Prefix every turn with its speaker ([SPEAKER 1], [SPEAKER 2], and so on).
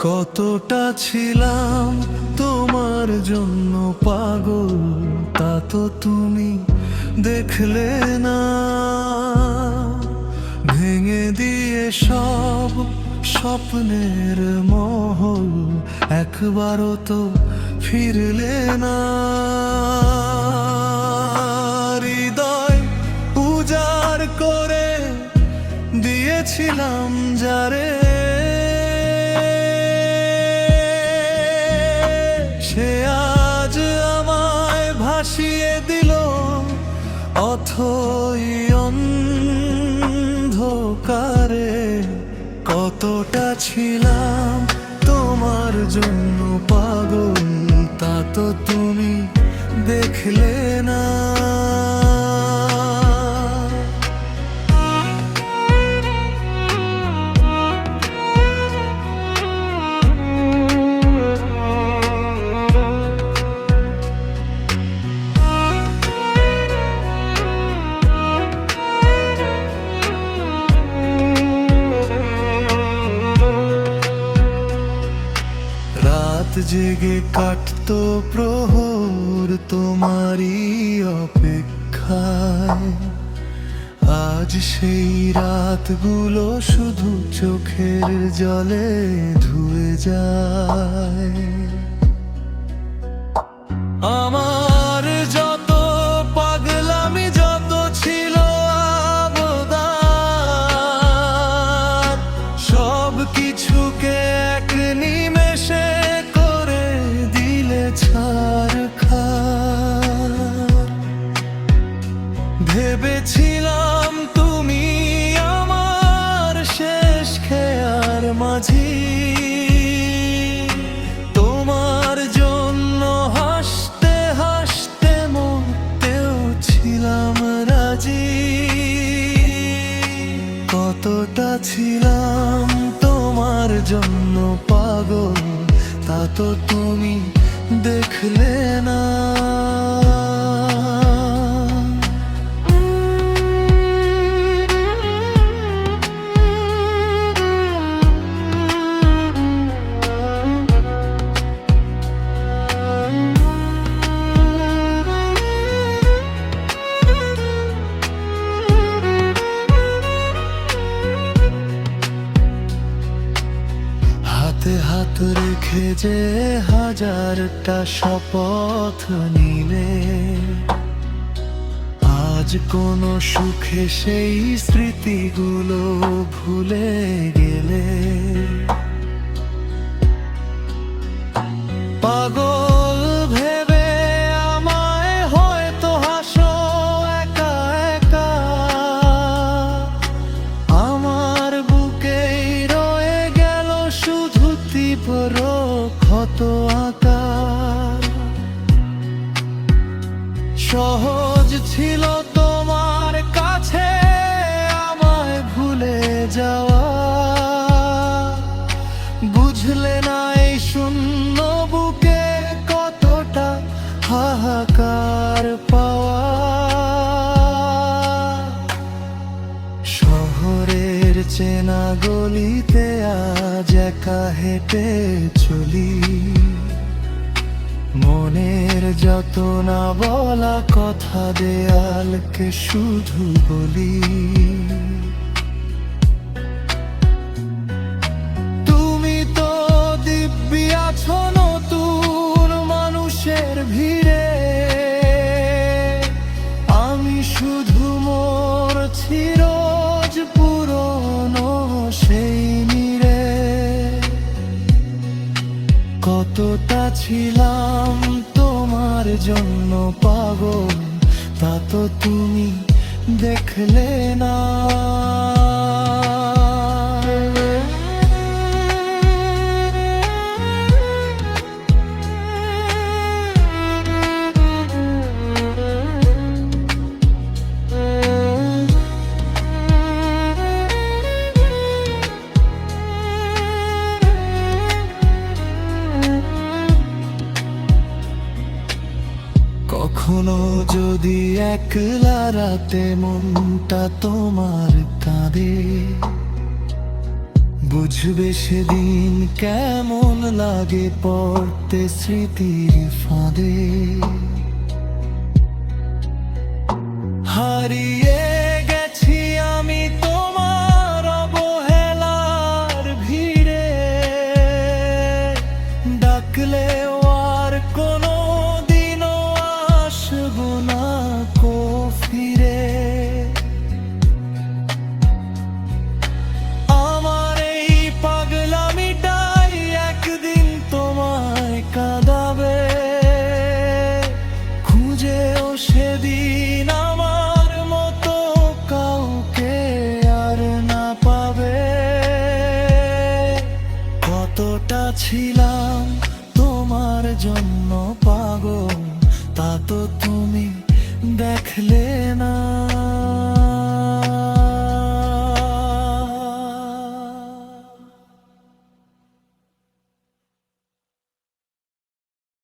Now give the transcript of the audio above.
[SPEAKER 1] কতটা ছিলাম তোমার জন্য পাগল, তা তো তুমি দেখলে না। ভেঙে দিয়ে সব স্বপ্নের মহল, একবারও তো ফিরলে না। হৃদয় উজাড় করে দিয়েছিলাম যারে, সে আজ আমায় ভাসিয়ে দিল অথই অন্ধকারে। কতটা ছিলাম তোমার জন্য পাগল, তা তো তুমি দেখলে না। রাত জেগে কাটতো প্রহর তোমারই অপেক্ষায়, আজ সেই রাতগুলো শুধু চোখের জলে ধুয়ে যায়। আমার যত পাগলামি যত ছিল আবদার, সব কিছুকে এক নিমেষে করে দিলে ছারখার। ভেবেছিলাম তুমি আমার শেষ খেয়ার মাঝি, তোমার জন্য হাসতে হাসতে মরতেও ছিলাম রাজি। কতটা ছিলাম তোমার জন্য পাগল, তা তো তুমি দেখলে না। হাতে হাত রেখে যে হাজারটা শপথ নিলে, আজ কোনো সুখে সেই স্মৃতিগুলো ভুলে গেলে। পাগল ভেবে আমায় হয়তো হাসো একা একা, আমার বুকেই রয়ে গেল শুধু তীব্র ক্ষত আকার। সহজ ছিল তোমার কাছে আমায় ভুলে যাওয়া, বুঝলে না এই শূন্য বুকে কতটা হাহাকার পাওয়া। শহরের চেনা গলিতে আজ একা হেঁটে চলি, মনের যত না বলা কথা দেয়ালকে শুধু বলি। তুমি তো দিব্যি আছো নতুন মানুষের ভিড়ে, আমি শুধু মরছি রোজ পুরনো সেই নীড়ে। কতটা ছিলাম তোমার জন্য পাগল, তা তো তুমি দেখলে না। কখনো যদি একলা রাতে মনটা তোমার কাঁদে, বুঝবে সেদিন কেমন লাগে পড়তে স্মৃতির ফাঁদে। হারিয়ে গেছি আমি তোমার অবহেলার ভিড়ে, ডাকলেও আর কোনো দিনও আসবো না কো ফিরে। আমার এই পাগলামিটাই একদিন তোমায় কাঁদাবে, খুঁজেও সেদিন আমার মতো কাউকে আর না পাবে। কতটা ছিলাম তোমার জন্য পাগল তা তো তুমি দেখলে